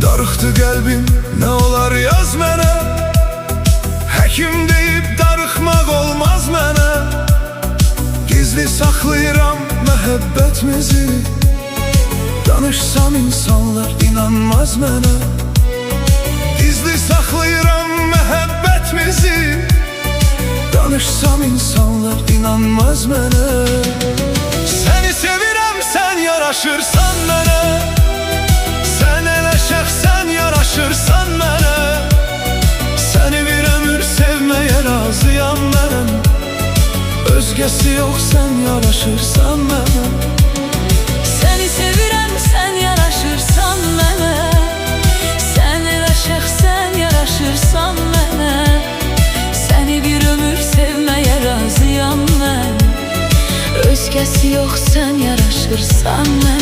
Darıxdı qəlbim, nə olar yaz mənə. Həkim deyib darıxmaq olmaz mənə. Gizli saxlayıram məhəbbətimizi. Danışsam insanlar inanmaz mənə. Gizli saxlayıram məhəbbətimizi. Danışsam insanlar inanmaz mənə. Səni sevirəm, sən yaraşırsan mənə. Sən elə şəxsən yaraşırsan mənə. Səni bir ömür sevməyə razıyam mənəm. Özgəsi yox, sən yaraşırsan mənə. Səni sevirəm, sən yaraşırsan mənə. Sən elə şəxsən yaraşırsan mənə. Səni bir ömür sevməyə razıyam mən. Özgəsi yox, sən yaraşırsan mənə.